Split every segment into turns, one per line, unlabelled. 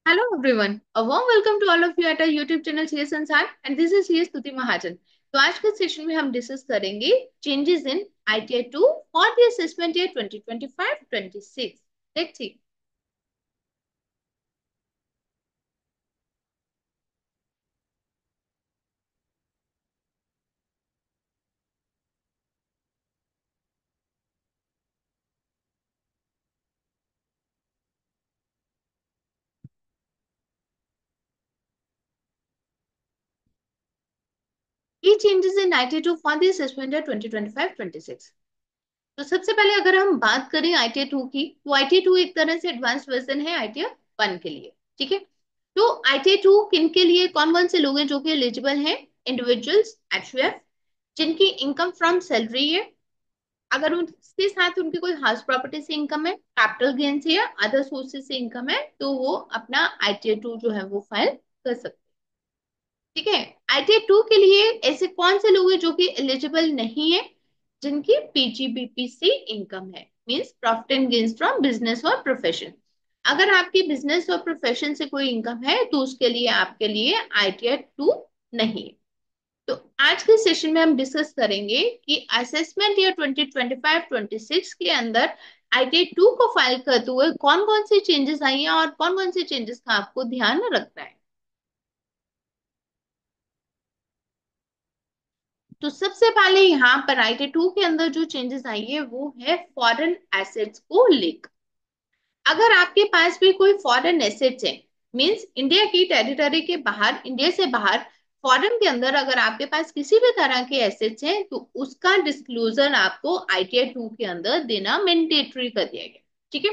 Hello everyone, a warm welcome to all of you at our YouTube channel CS Ansar and this is CS Stuti Mahajan। तो आज के session में हम discuss करेंगे changes in ITI 2 for the assessment year 2025-26। Let's see. ये changes in ITI 2 for the assessment year 2025-26। तो सबसे पहले अगर हम बात करें ITI 2 की, तो ITI 2 एक तरह से एडवांस वर्जन है ITI 1 के लिए। ठीक है। तो ITI 2 किन के लिए, कौन कौन से लोग हैं जो कि एलिजिबल हैं? इंडिविजुअल्स, HUF, जिनकी इनकम फ्रॉम सैलरी है, अगर उसके साथ उनकी कोई हाउस प्रॉपर्टी से इनकम है, कैपिटल गेन से या अदर सोर्सेज से इनकम है, तो वो अपना ITI 2 जो है वो फाइल कर सकते हैं। ठीक है। ITI 2 के लिए ऐसे कौन से लोग हैं जो कि एलिजिबल नहीं है? जिनकी PGBP से इनकम है, means profit and gains from business और प्रोफेशन। अगर आपकी बिजनेस और प्रोफेशन से कोई इनकम है तो उसके लिए आपके लिए ITI 2 नहीं है। तो आज के सेशन में हम डिस्कस करेंगे कि असेसमेंट ईयर 2025-26 के अंदर ITI 2 को फाइल करते हुए कौन कौन सी चेंजेस आई हैं और कौन कौन से चेंजेस का आपको ध्यान रखना है। तो सबसे पहले यहाँ पर ITI 2 के अंदर जो चेंजेस आई है वो है फॉरेन एसेट्स को लेकर। अगर आपके पास भी कोई फॉरेन एसेट्स है, मींस इंडिया की टेरिटरी के बाहर, इंडिया से बाहर फॉरेन के अंदर अगर आपके पास किसी भी तरह के एसेट्स हैं, तो उसका डिस्क्लोजर आपको ITI 2 के अंदर देना मैंडेटरी कर दिया गया। ठीक है।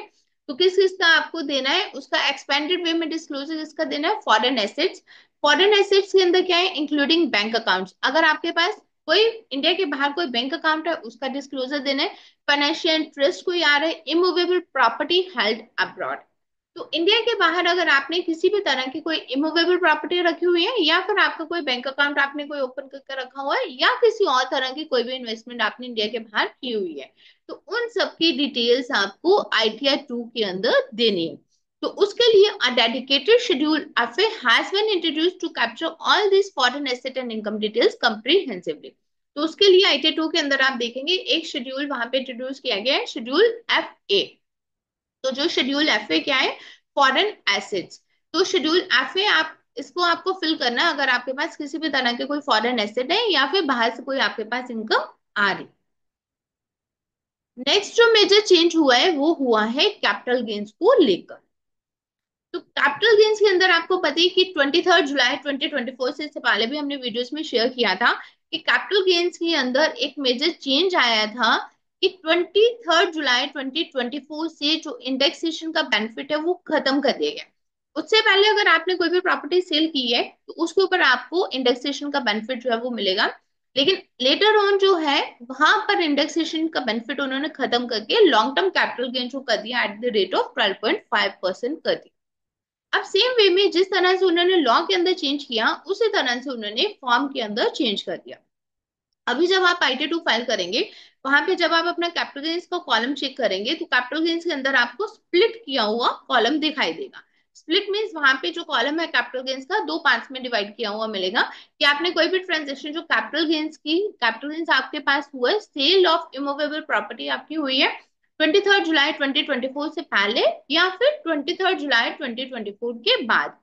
तो किस किस का आपको देना है, उसका एक्सपेंडेड वे में डिस्क्लोजर इसका देना है फॉरेन एसेट्स। फॉरेन एसेट्स के अंदर क्या है? Including bank accounts. अगर आपके पास कोई इंडिया के बाहर कोई बैंक अकाउंट है, उसका डिस्क्लोजर देना है। फाइनेंशियल इंटरेस्ट कोई आ रहा है, इमूवेबल प्रॉपर्टी हेल्ड अब्रॉड। तो इंडिया के बाहर अगर आपने किसी भी तरह की कोई इमूवेबल प्रॉपर्टी रखी हुई है, या फिर आपका कोई बैंक अकाउंट आपने कोई ओपन करके रखा हुआ है, या किसी और तरह की कोई भी इन्वेस्टमेंट आपने इंडिया के बाहर की हुई है, तो उन सब की डिटेल्स आपको ITI 2 के अंदर देनी है। तो उसके लिए a dedicated schedule FA has been introduced to capture all these foreign asset and income details comprehensively। तो उसके लिए ITI 2 के अंदर आप देखेंगे एक शेड्यूल वहां पे इंट्रोड्यूस किया गया है, शेड्यूल FA। तो जो शेड्यूल FA क्या है? Foreign assets. तो शेड्यूल FA आप इसको आपको फिल करना है अगर आपके पास किसी भी तरह के कोई फॉरेन एसेट है या फिर बाहर से कोई आपके पास इनकम आ रही। नेक्स्ट जो मेजर चेंज हुआ है वो हुआ है कैपिटल गेन्स को लेकर। तो कैपिटल गेन्स के अंदर आपको पता है कि 23 जुलाई 2024 से इससे पहले भी हमने वीडियोस में शेयर किया था कि कैपिटल गेन्स के अंदर एक मेजर चेंज आया था कि 23 जुलाई 2024 से जो इंडेक्सेशन का बेनिफिट है वो खत्म कर दिया गया। उससे पहले अगर आपने कोई भी प्रॉपर्टी सेल की है तो उसके ऊपर आपको इंडेक्सेशन का बेनिफिट जो है वो मिलेगा। लेकिन लेटर ऑन जो है वहां पर इंडेक्सेशन का बेनिफिट उन्होंने खत्म करके लॉन्ग टर्म कैपिटल गेन जो कर दिया एट द रेट ऑफ 12.5% कर दिया। अब सेम वे में जिस तरह से उन्होंने लॉ के अंदर चेंज किया उसी तरह से उन्होंने फॉर्म के अंदर चेंज कर दिया। अभी जब आप ITI 2 फाइल करेंगे, वहां पे जब आप अपना कैपिटल गेन्स का कॉलम चेक करेंगे तो कैपिटल गेन्स के अंदर आपको स्प्लिट किया हुआ कॉलम दिखाई देगा। स्प्लिट मीन्स वहां पे जो कॉलम है कैपिटल गेन्स का दो पार्ट्स में डिवाइड किया हुआ मिलेगा कि आपने कोई भी ट्रांजेक्शन जो कैपिटल गेन्स आपके पास हुआ है, सेल ऑफ इमूवेबल प्रॉपर्टी आपकी हुई है 23 जुलाई 2024 से पहले या फिर 23 जुलाई 2024 के बाद,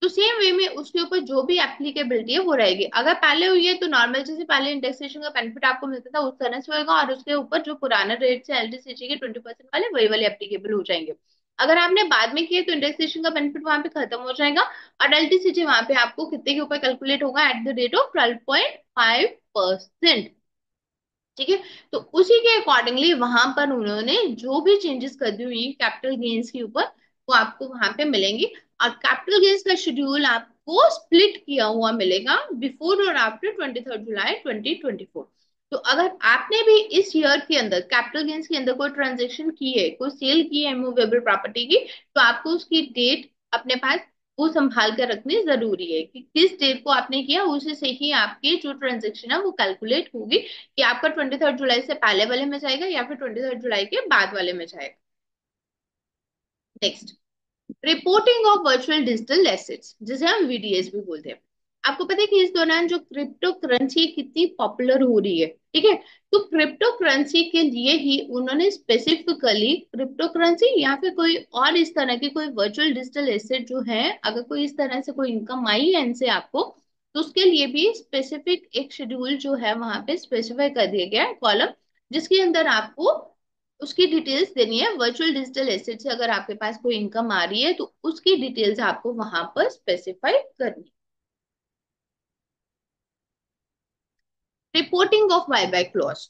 तो सेम वे में उसके ऊपर जो भी एप्लीकेबिलिटी है वो रहेगी। अगर पहले हुई है तो नॉर्मल जैसे पहले इंडेक्सेशन का बेनिफिट आपको मिलता था उस तरह से होगा, और उसके ऊपर जो पुराना रेट से LTCG के 20% वाले वही वाले एप्लीकेबल हो जाएंगे। अगर आपने बाद में किए तो इंडेक्सेशन का बेनिफिट वहां पे खत्म हो जाएगा और LTCG वहां पे आपको कितने के ऊपर कैलकुलेट होगा एट द रेट ऑफ 12.5%। ठीक है। तो उसी के अकॉर्डिंगली वहां पर उन्होंने जो भी चेंजेस कर दी हुई कैपिटल गेन्स के ऊपर वो आपको वहां पे मिलेंगी। और कैपिटल गेन्स का शेड्यूल आपको स्प्लिट किया हुआ मिलेगा बिफोर और आफ्टर 23 जुलाई 2024। तो अगर आपने भी इस ईयर के अंदर कैपिटल गेन्स के अंदर कोई ट्रांजेक्शन की है, कोई सेल की है मूवेबल प्रॉपर्टी की, तो आपको उसकी डेट अपने पास वो संभाल कर रखनी जरूरी है कि किस डेट को आपने किया, उसी से ही आपकी जो ट्रांजेक्शन है वो कैलकुलेट होगी कि आपका 23 जुलाई से पहले वाले में जाएगा या फिर 23 जुलाई के बाद वाले में जाएगा। Next, reporting of virtual digital assets, जिसे हम वीडीएस भी बोलते हैं। आपको पता है कि इस दौरान जो क्रिप्टो करेंसी कितनी पॉपुलर हो रही है, ठीक है। तो क्रिप्टो करेंसी के लिए ही उन्होंने स्पेसिफिकली क्रिप्टो करेंसी या फिर कोई और इस तरह की कोई वर्चुअल डिजिटल एसेट जो है, अगर कोई इस तरह से कोई इनकम आई है इनसे आपको, तो उसके लिए भी स्पेसिफिक एक शेड्यूल जो है वहां पे स्पेसिफाई कर दिया गया है, कॉलम, जिसके अंदर आपको उसकी डिटेल्स देनी है। वर्चुअल डिजिटल एसेट से अगर आपके पास कोई इनकम आ रही है तो उसकी डिटेल्स आपको वहां पर स्पेसिफाई करनी। Reporting of buyback loss.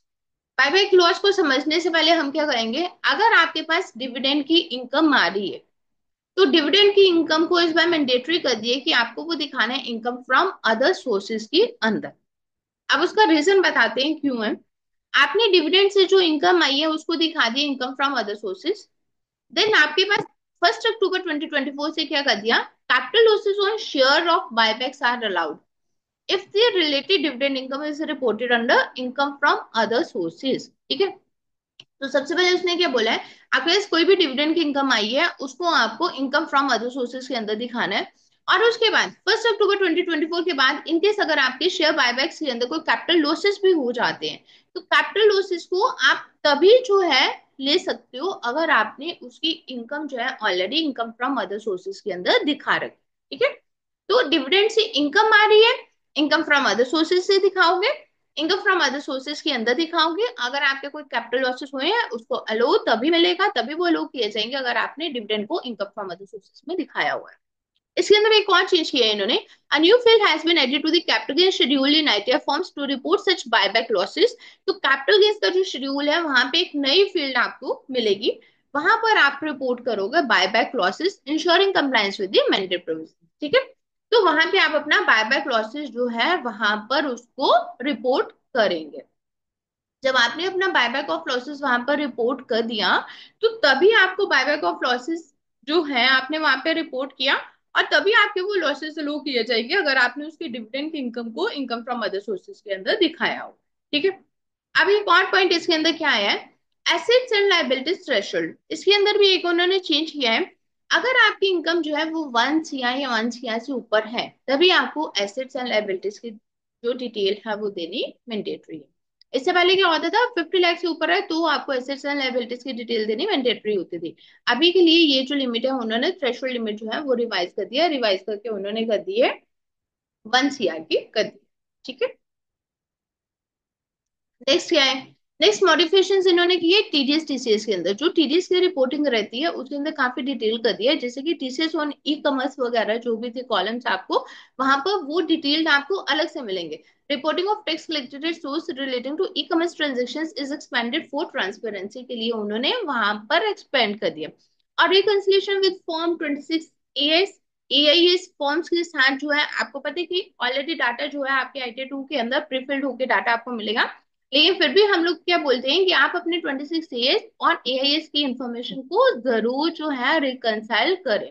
Buyback loss को समझने से पहले हम क्या करेंगे, अगर आपके पास डिविडेंड की इनकम आ रही है तो डिविडेंड की इनकम को इस बार मैंडेटरी कर दिए कि आपको वो दिखाना है इनकम फ्रॉम अदर सोर्सेज के अंदर। अब उसका रीजन बताते हैं क्यों है। आपने डिविडेंड से जो इनकम आई है उसको दिखा दिया income from other sources. Then आपके पास 1 अक्टूबर 2024 से क्या कर दिया, capital losses on share of buybacks are allowed if the related dividend income is reported under income from other sources, ठीक है। तो सबसे पहले उसने क्या बोला है, आपके पास कोई भी डिविडेंड की इनकम आई है उसको आपको इनकम फ्रॉम अदर सोर्सेज के अंदर दिखाना है। और उसके बाद 1 अक्टूबर 2024 के बाद इनकेस अगर आपके शेयर बायबैक्स के अंदर कोई कैपिटल लॉसेस भी हो जाते हैं, तो कैपिटल लॉसेस को आप तभी जो है ले सकते हो अगर आपने उसकी इनकम जो है already income from other sources के अंदर दिखा रखी, ठीक है। तो डिविडेंड से इनकम आ रही है, इनकम फ्रॉम अदर सोर्सेज से दिखाओगे, इनकम फ्रॉम अदर सोर्सेज के अंदर दिखाओगे। अगर आपके कोई कैपिटल लॉसेस हुए हैं उसको अलो तभी मिलेगा, तभी वो अलो किए जाएंगे अगर आपने डिविडेंड को इनकम फ्रॉम अदर सोर्सेज में दिखाया हुआ है। इसके अंदर एक और चीज किया है इन्होंने, a new field has been added to the capital gains schedule in ITF forms to report such buyback losses। तो कैपिटल गेन्स का जो शेड्यूल है वहां पे एक नई फील्ड आपको मिलेगी, वहां पर आप रिपोर्ट करोगे buyback losses ensuring compliance with the mandatory provision, ठीक है। तो वहां पे आप अपना बायबैक लॉसेस जो है वहां पर उसको रिपोर्ट करेंगे। जब आपने अपना बायबैक ऑफ लॉसेस वहां पर रिपोर्ट कर दिया, तो तभी आपको बायबैक ऑफ लॉसेस जो है आपने वहां पे रिपोर्ट किया, और तभी आपके वो लॉसेस लो किए जाएंगे अगर आपने उसकी डिविडेंड इनकम को इनकम फ्रॉम अदर सोर्सेज के अंदर दिखाया हो, ठीक है। अब एक और पॉइंट इसके अंदर क्या आया है, एसेट्स एंड लायबिलिटीज थ्रेशोल्ड, इसके अंदर भी एक उन्होंने चेंज किया है। अगर आपकी इनकम जो है वो 1 CR या 1 CR से ऊपर है, तभी आपको एसेट्स एंड लायबिलिटीज की जो डिटेल है वो देनी मैंडेटरी है। इससे पहले क्या होता था, 50 लाख से ऊपर है तो आपको एसेट्स एंड लायबिलिटीज की डिटेल देनी मैंडेटरी होती थी। अभी के लिए ये जो लिमिट है उन्होंने थ्रेशोल्ड लिमिट जो है वो रिवाइज कर दिया, रिवाइज करके उन्होंने कर दी है 1 CR की कर दी, ठीक है। नेक्स्ट क्या है, नेक्स्ट मॉडिफिकेशन इन्होंने की है टीडीएस टीसीएस के अंदर। जो टीडीएस की रिपोर्टिंग रहती है उसके अंदर काफी डिटेल कर दिया है, जैसे कि टीसीएस ऑन ई कॉमर्स वगैरह जो भी थे कॉलम्स आपको वहां पर वो डिटेल्ड आपको अलग से मिलेंगे। Reporting of tax collected at source relating to e commerce transactions is expanded for transparency के लिए उन्होंने वहां पर एक्सपेंड कर दिया। और reconciliation with form 26 AS AIS forms के साथ जो है आपको पता है कि ऑलरेडी डाटा जो है आपके IT2 के अंदर प्रीफिल्ड होकर डाटा आपको मिलेगा, लेकिन फिर भी हम लोग क्या बोलते हैं कि आप अपने 26 AS और AIS की इंफॉर्मेशन को जरूर जो है रिकंसाइल करें,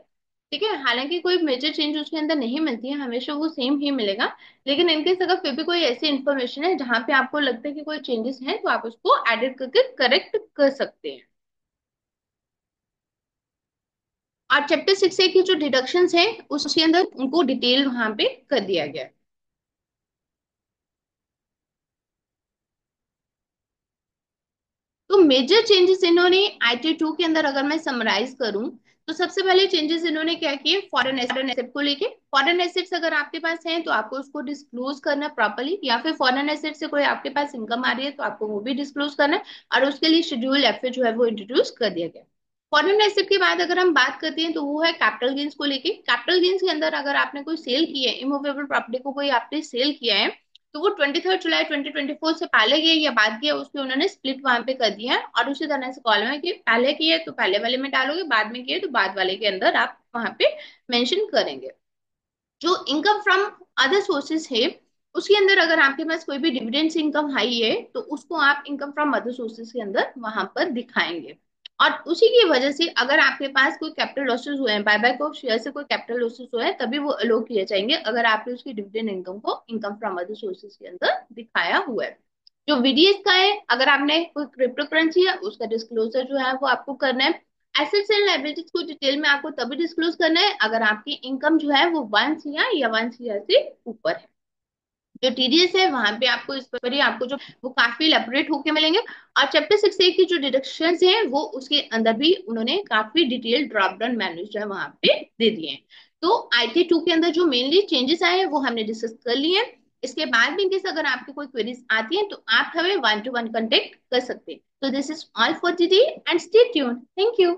ठीक है। हालांकि कोई मेजर चेंज उसके अंदर नहीं मिलती है, हमेशा वो सेम ही मिलेगा, लेकिन इनकेस अगर फिर भी कोई ऐसी इंफॉर्मेशन है जहां पे आपको लगता है कि कोई चेंजेस हैं तो आप उसको एडिट करके करेक्ट कर सकते हैं। और चैप्टर 6A की जो डिडक्शंस है उसके अंदर उनको डिटेल वहां पे कर दिया गया है। तो मेजर चेंजेस इन्होंने IT2 के अंदर अगर मैं समराइज करूं, तो सबसे पहले चेंजेस इन्होंने क्या किए, फॉरेन एसेट को लेके। फॉरेन एसेट्स अगर आपके पास हैं तो आपको उसको डिस्क्लोज करना प्रॉपर्ली, या फिर फॉरेन एसेट से कोई आपके पास इनकम आ रही है तो आपको वो भी डिस्क्लोज करना है, और उसके लिए शेड्यूल एफ जो है वो इंट्रोड्यूस कर दिया गया। फॉरेन एसेट के बाद अगर हम बात करते हैं तो वो है कैपिटल गेन्स को लेके। कैपिटल गेन्स के अंदर अगर आपने कोई सेल किया है, इमूवेबल प्रॉपर्टी को कोई आपने सेल किया है, तो वो 23 जुलाई 2024 से पहले किए या बाद किए उसके उन्होंने स्प्लिट वहां पे कर दिया है। और उसी तरह से कॉलम है कि पहले किए तो पहले वाले में डालोगे, बाद में किए तो बाद वाले के अंदर आप वहां पे मेंशन करेंगे। जो इनकम फ्रॉम अदर सोर्सेज है उसके अंदर अगर आपके पास कोई भी डिविडेंड इनकम हाई है तो उसको आप इनकम फ्रॉम अदर सोर्सेज के अंदर वहां पर दिखाएंगे। और उसी की वजह से अगर आपके पास कोई कैपिटल लॉसेस हुए हैं, बायबैक ऑफ शेयर से कोई कैपिटल लॉसेस हुए हैं, तभी वो अलो किए जाएंगे अगर आपने उसकी डिविडेंड इनकम को इनकम फ्रॉम अदर सोर्सेज के अंदर दिखाया हुआ है। जो वीडीएस का है, अगर आपने कोई क्रिप्टो करेंसी है उसका डिस्क्लोजर जो है वो आपको करना है। एसेट्स एंड लायबिलिटीज को डिटेल में आपको तभी डिस्क्लोज करना है अगर आपकी इनकम जो है वो 1 CR या 1 CR से ऊपर है। जो टीडीएस है वहां पे आपको इस पर ही आपको जो वो काफी इलेबोरेट होके मिलेंगे। और चैप्टर 6A की जो डिडक्शंस हैं वो उसके अंदर भी उन्होंने काफी डिटेल ड्रॉप डाउन मेन्यूज जो है वहां पे दे दिए हैं। तो IT 2 के अंदर जो मेनली चेंजेस आए हैं वो हमने डिस्कस कर लिए हैं। इसके बाद भी इनकेस अगर आपकी कोई क्वेरीज आती हैं तो आप हमें 1 to 1 कांटेक्ट कर सकते हैं। तो this is all for today and stay tuned. Thank you.